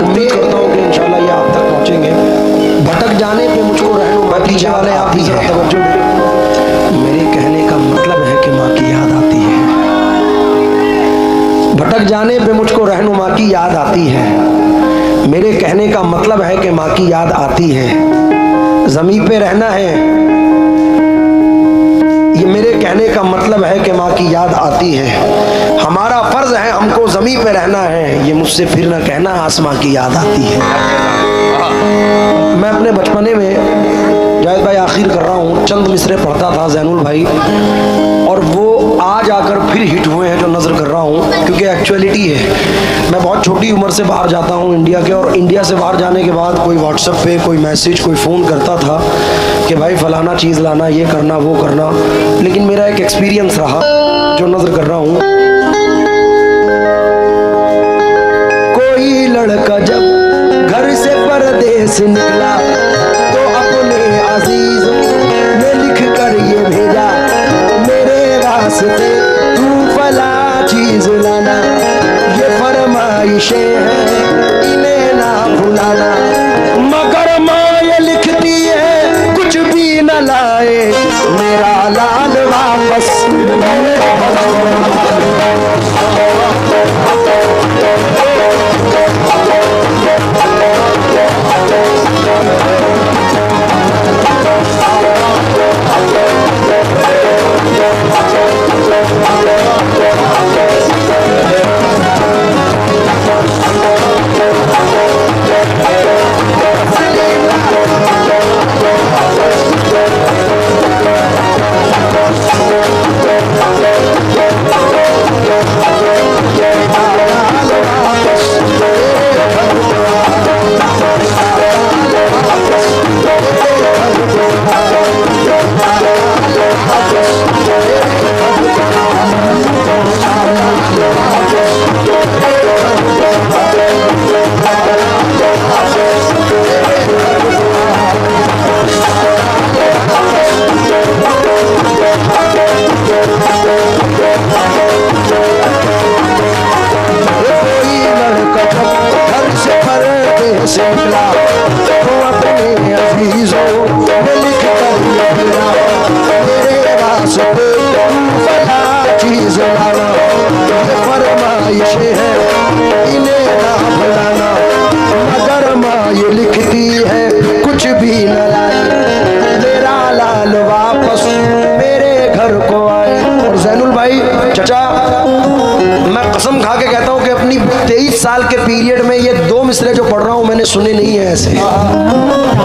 उम्मीद करता हूँ कि इंशाल्लाह ये आप तक पहुँचेंगे। भटक जाने पे मुझको रहनुमाई पीछे वाले आप ही जरा तवज्जो दें। मेरे कहने का मतलब है कि माँ की याद आती है। भटक जाने पे मुझको रहनुमा की याद आती है। मेरे कहने का मतलब है कि माँ की याद आती है। ज़मीन पे रहना है, ये मेरे कहने का मतलब है कि माँ की याद आती है। हमारा फर्ज है, हमको ज़मीन पे रहना है, ये मुझसे फिर ना कहना आसमां की याद आती है। मैं अपने बचपने में जायद भाई आखिर कर रहा हूँ, चंद मिसरे पढ़ता था ज़ैनुल भाई, और वो आज आकर फिर हिट हुए हैं जो नज़र कर रहा हूँ, क्योंकि एक्चुअलिटी है। मैं बहुत छोटी उम्र से बाहर जाता हूँ इंडिया के, और इंडिया से बाहर जाने के बाद कोई व्हाट्सएप पे कोई मैसेज कोई फ़ोन करता था कि भाई फ़लाना चीज़ लाना, ये करना वो करना। लेकिन मेरा एक एक्सपीरियंस रहा जो नज़र कर रहा हूँ। कोई लड़का जब घर से परदेस निकला तो अपने अजीज़ों ने लिख कर ये भेजा, मेरे रास्ते तू फला चीज़ लाना, ये फरमाइशें हैं इन्हें ना भुलाना। मगर माँ ये लिखती है कुछ भी न लाए, मेरा लाल वापस साल के पीरियड में ये दो मिसरे जो पढ़ रहा हूं मैंने सुने नहीं है ऐसे।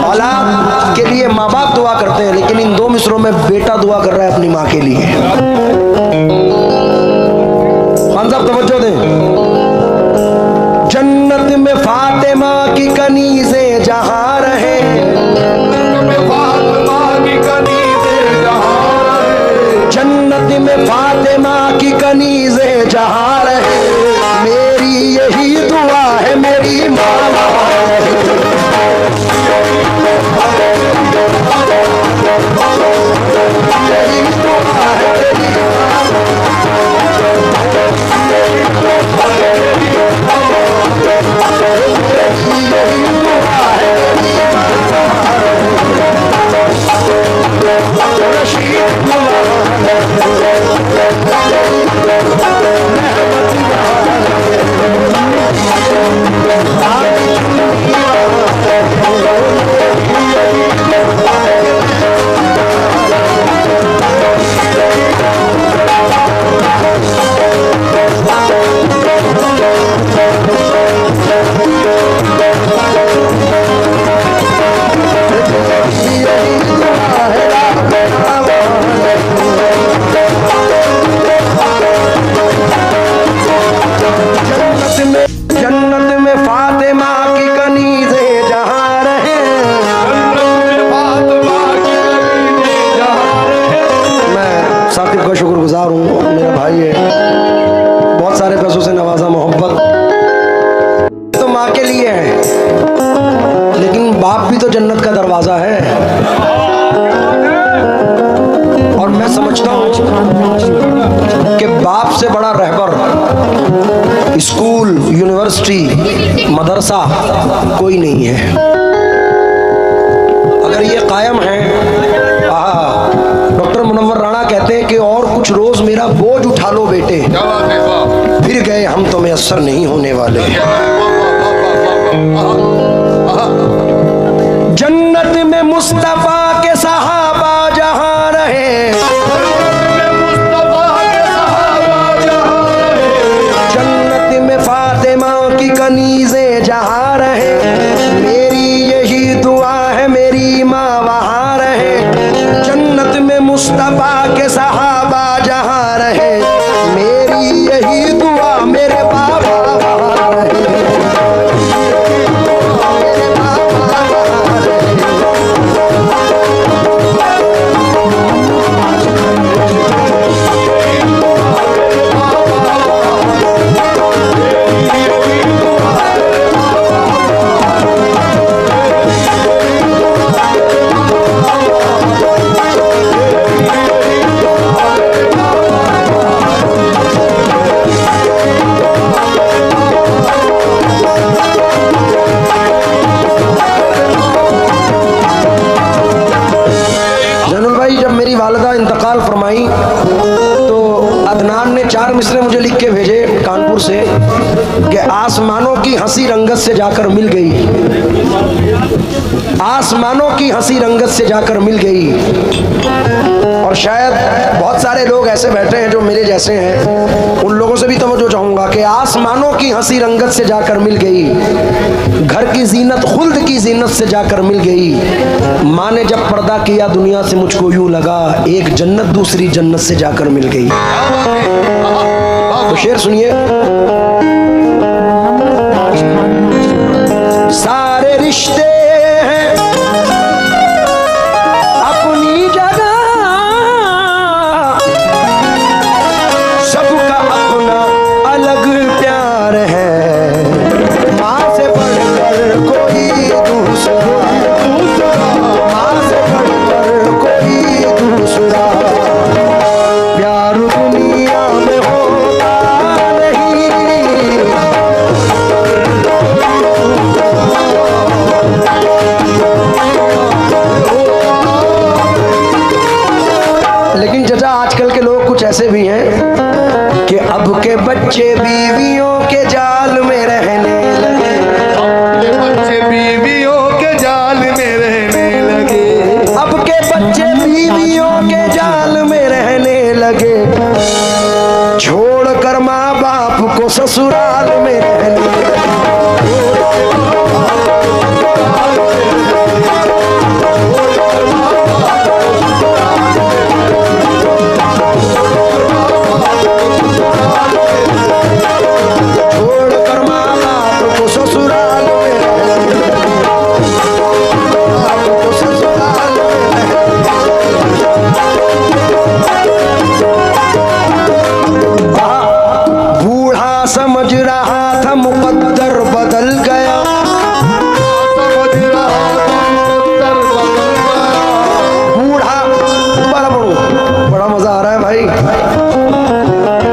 औलाद के लिए माँ बाप दुआ करते हैं, लेकिन इन दो मिसरों में बेटा दुआ कर रहा है अपनी माँ के लिए। खान साहब तवज्जो दें। जन्नत में फातिमा की कनीज़े जहां रहे, जन्नत में फातिमा की कनीज़े जहां रहे, मेरी यही दुआ है मेरी माँ जन्नत का दरवाजा है। और मैं समझता हूं कि बाप से बड़ा रहबर स्कूल, यूनिवर्सिटी, मदरसा कोई नहीं है। अगर ये कायम है, डॉक्टर मुनव्वर राणा कहते हैं कि और कुछ रोज मेरा बोझ उठा लो बेटे, फिर गए हम तो मैसर नहीं होने वाले। जन्नत में मुस्तफा के सहाबा जहां रहे, जन्नत में फातिमा की कनीज़ें जहां रहे, मेरी यही दुआ है मेरी माँ वहां रहे। जन्नत में मुस्तफा के सहाबा जहां रहे, मेरी यही दुआ मेरे बाबा वहां रहे। इंतकाल फरमाई तो अदनान ने 4 मिसरे मुझे लिख के भेजे कानपुर से कि आसमानों की हंसी रंगत से जाकर मिल गई, आसमानों की हंसी रंगत से जाकर मिल गई। और शायद बहुत सारे लोग ऐसे बैठे हैं जो मेरे जैसे हैं, उन लोगों से भी तवज्जो चाहूंगा कि आसमानों की हंसी रंगत से जाकर मिल गई, घर की जीनत खुल्द की जीनत से जाकर मिल गई। माँ ने जब पर्दा किया दुनिया से मुझको यूं लगा, एक जन्नत दूसरी जन्नत से जाकर मिल गई। तो शेर सुनिए, सारे रिश्ते हैं अपनी जगह, सबका अपना अलग प्यार है, माँ से बढ़कर कोई दूसरा, माँ से बढ़कर कोई दूसरा, प्यार दुनिया में होता नहीं। लेकिन चाचा आजकल के लोग कुछ ऐसे भी हैं कि अब के बच्चे बीवियों के जाल में रहने लगे, अब के बच्चे बीवियों के जाल में रहने लगे, अब के बच्चे बीवियों के जाल में रहने लगे, छोड़कर माँ बाप को ससुराल में रहने लगे। समझ रहा था मुकद्दर बदल गया, समझ रहा था मुकद्दर बदल गया, बूढ़ा दोबारा पढ़ो, बड़ा मजा आ रहा है भाई।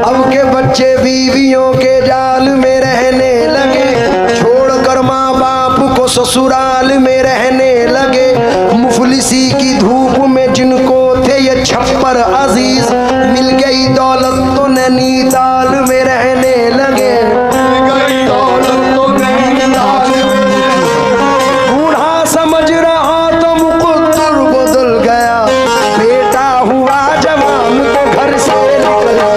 अब के बच्चे बीवियों के जाल में रहने लगे, छोड़कर माँ बाप को ससुराल में रहने लगे, मुफलिसी की धूप में जिनको थे ये छप्पर अजीज, मिल गई दौलत तो नैनीताल में रहने लगे, बूढ़ा समझ रहा तो मुकद्दर बदल गया, बेटा हुआ जवान तो घर से निकल गया।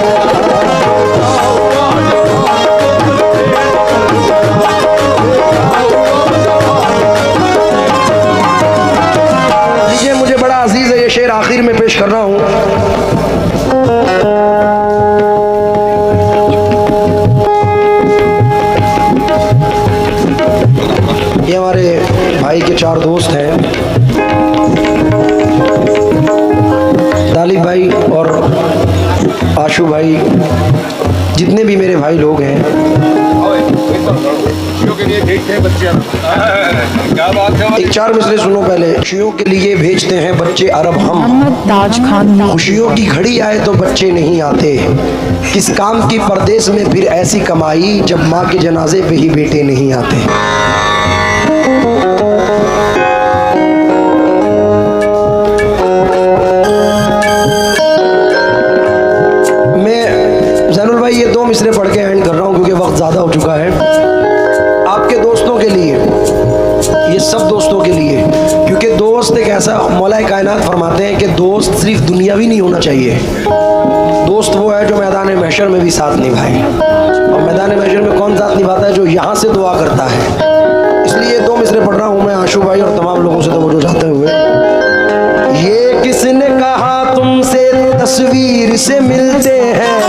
लीजिए मुझे बड़ा अजीज है ये शेर आखिर में पेश कर रहा हूँ। ये हमारे भाई के 4 दोस्त हैं, तालिब भाई और आशू भाई, जितने भी मेरे भाई लोग हैं के लिए भेजते हैं बच्चे क्या बात है। एक चार मिसरे सुनो पहले। खुशियों के लिए भेजते हैं बच्चे अरब हम, मोहम्मद ताज खान। खुशियों की घड़ी आए तो बच्चे नहीं आते। किस काम की परदेश में फिर ऐसी कमाई, जब माँ के जनाजे पे ही बेटे नहीं आते। मैं जैनुल भाई ये दो मिसरे पढ़ के एंड कर रहा हूँ क्योंकि वक्त ज़्यादा हो चुका है। आपके दोस्तों के लिए, ये सब दोस्तों के लिए, क्योंकि दोस्त एक ऐसा, मौलाए कायनात फरमाते हैं कि दोस्त सिर्फ दुनियावी नहीं होना चाहिए। दोस्त वो है जो मैदान महशर में भी साथ निभाए। और मैदान महशर में कौन साथ निभाता है? जो यहाँ से दुआ करता है। इसलिए दो मिसरे पढ़ रहा हूँ मैं आशू भाई और तमाम लोगों से तवज्जो चाहते हुए। ये किसने कहा तुमसे तस्वीर से मिलते हैं,